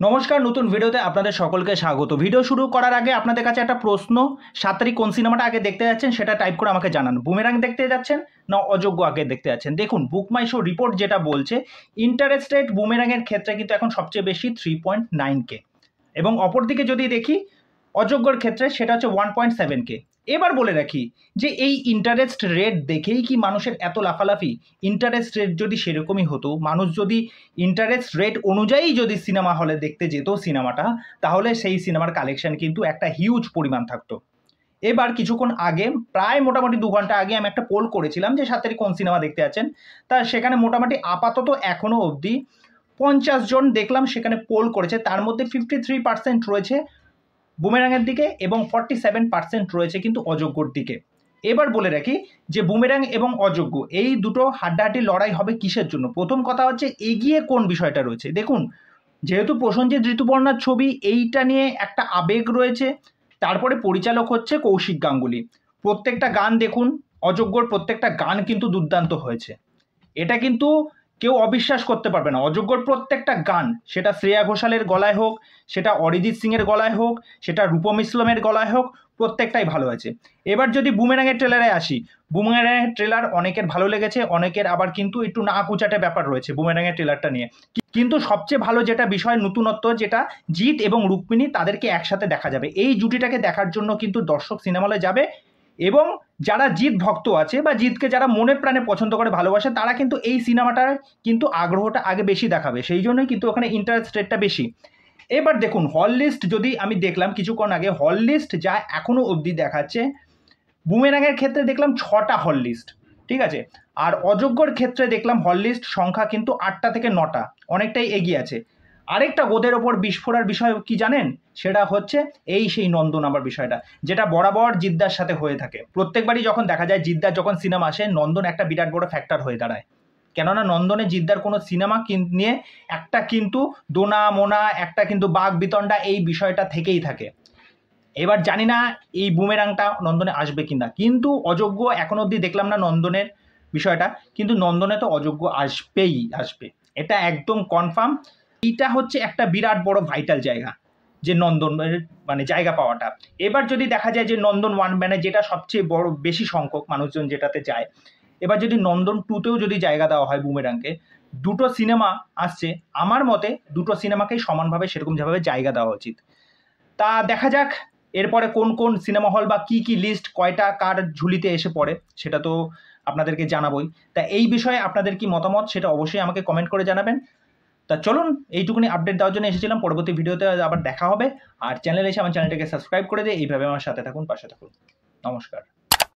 নমস্কার, নতুন ভিডিওতে আপনাদের সকলকে স্বাগত। ভিডিও শুরু করার আগে আপনাদের কাছে একটা প্রশ্ন, ৭ তারিখ কোন সিনেমাটা আগে দেখতে যাচ্ছেন সেটা টাইপ করে আমাকে জানান। বুমেরাং দেখতে যাচ্ছেন না অযোগ্য আগে দেখতে যাচ্ছেন? দেখুন, বুক মাই শো রিপোর্ট যেটা বলছে, ইন্টারেস্ট রেট বুমেরাংয়ের ক্ষেত্রে কিন্তু এখন সবচেয়ে বেশি 3.9K, এবং অপরদিকে যদি দেখি অযোগ্যর ক্ষেত্রে সেটা হচ্ছে 1.7K। এবার বলে রাখি যে এই ইন্টারেস্ট রেট দেখেই কি মানুষের এত লাফালাফি? ইন্টারেস্ট রেট যদি সেরকমই হতো, মানুষ যদি ইন্টারেস্ট রেট অনুযায়ী যদি সিনেমা হলে দেখতে যেত সিনেমাটা, তাহলে সেই সিনেমার কালেকশন কিন্তু একটা হিউজ পরিমাণ থাকতো। এবার কিছুক্ষণ আগে, প্রায় মোটামুটি 2 ঘন্টা আগে আমি একটা পোল করেছিলাম যে 7 তারিখ কোন সিনেমা দেখতে আছেন। তা সেখানে মোটামুটি আপাতত এখনও অবধি 50 জন দেখলাম সেখানে পোল করেছে। তার মধ্যে 53% রয়েছে বুমেরাংয়ের দিকে এবং 47% রয়েছে কিন্তু অযোগ্যর দিকে। এবার বলে রাখি যে বুমেরাং এবং অযোগ্য এই দুটো হাড্ডাহাড্ডি লড়াই হবে কিসের জন্য? প্রথম কথা হচ্ছে এগিয়ে কোন বিষয়টা রয়েছে। দেখুন, যেহেতু প্রসেনজিৎ ঋতুপর্ণার ছবি, এইটা নিয়ে একটা আবেগ রয়েছে। তারপরে পরিচালক হচ্ছে কৌশিক গাঙ্গুলি। প্রত্যেকটা গান দেখুন, অযোগ্যর প্রত্যেকটা গান কিন্তু দুর্দান্ত হয়েছে। এটা কিন্তু কেউ অবিশ্বাস করতে পারবে না। অযোগ্যর প্রত্যেকটা গান, সেটা শ্রেয়া ঘোষালের গলায় হোক, সেটা অরিজিৎ সিংয়ের গলায় হোক, সেটা রূপম ইসলামের গলায় হোক, প্রত্যেকটাই ভালো আছে। এবার যদি বুমেরাংয়ের ট্রেলারে আসি, বুমেরাংয়ের ট্রেলার অনেকের ভালো লেগেছে, অনেকের আবার কিন্তু একটু না কুচাটে ব্যাপার রয়েছে বুমেরাংয়ের ট্রেলারটা নিয়ে। কিন্তু সবচেয়ে ভালো যেটা বিষয়, নতুনত্ব যেটা, জিৎ এবং রুক্মিণী তাদেরকে একসাথে দেখা যাবে। এই জুটিটাকে দেখার জন্য কিন্তু দর্শক সিনেমা হলে যাবে, এবং যারা জিৎ ভক্ত আছে বা জিৎকে যারা মনে প্রাণে পছন্দ করে ভালোবাসে, তারা কিন্তু এই সিনেমাটার কিন্তু আগ্রহটা আগে বেশি দেখাবে। সেই জন্যই কিন্তু ওখানে ইন্টারেস্ট রেটটা বেশি। এবার দেখুন, হল লিস্ট যদি আমি দেখলাম কিছুক্ষণ আগে, হল লিস্ট যা এখনও অবধি দেখাচ্ছে, বুমেরাংয়ের ক্ষেত্রে দেখলাম 6টা হল লিস্ট, ঠিক আছে। আর অযোগ্যর ক্ষেত্রে দেখলাম হল লিস্ট সংখ্যা কিন্তু 8টা থেকে 9টা, অনেকটাই এগিয়ে আছে। আরেকটা গোদের ওপর বিস্ফোরার বিষয় কি জানেন? সেটা হচ্ছে এই সেই নন্দন নাম্বার বিষয়টা, যেটা বরাবর জিদ্দার সাথে হয়ে থাকে। প্রত্যেকবারই যখন দেখা যায় জিদ্দার যখন সিনেমা আসে, নন্দন একটা বিরাট বড় ফ্যাক্টর হয়ে দাঁড়ায়। কেননা নন্দনে জিদ্দার কোনো সিনেমা নিয়ে একটা কিন্তু দোনা মোনা, একটা কিন্তু বাঘ বিতণ্ডা, এই বিষয়টা থেকেই থাকে। এবার জানি না এই বুমেরাংটা নন্দনে আসবে কিনা, কিন্তু অযোগ্য এখনো অবধি দেখলাম না নন্দনের বিষয়টা, কিন্তু নন্দনে তো অযোগ্য আসবেই আসবে, এটা একদম কনফার্ম। এইটা হচ্ছে একটা বিরাট বড় ভাইটাল জায়গা, যে নন্দনের মানে জায়গা পাওয়াটা। এবার যদি দেখা যায় যে নন্দন 1 মানে যেটা সবচেয়ে বড় বেশি সংখ্যক মানুষজন যেটাতে যায়, এবার যদি নন্দন 2তেও যদি জায়গা দেওয়া হয় বুমেরাংকে, দুটো সিনেমা আসছে, আমার মতে দুটো সিনেমাকেই সমানভাবে সেরকমভাবে জায়গা দেওয়া উচিত। তা দেখা যাক এরপরে কোন কোন সিনেমা হল বা কি লিস্ট কয়টা কার ঝুলিতে এসে পড়ে, সেটা তো আপনাদেরকে জানাবোই। তা এই বিষয়ে আপনাদের কি মতামত সেটা অবশ্যই আমাকে কমেন্ট করে জানাবেন। তা চলুন, এইটুকুনি আপডেট দেওয়ার জন্য এসেছিলাম। পরবর্তী ভিডিওতে আবার দেখা হবে। আর চ্যানেলে এসে আমার চ্যানেলটাকে সাবস্ক্রাইব করে দিয়ে এইভাবে আমার সাথে থাকুন, পাশে থাকুন। নমস্কার।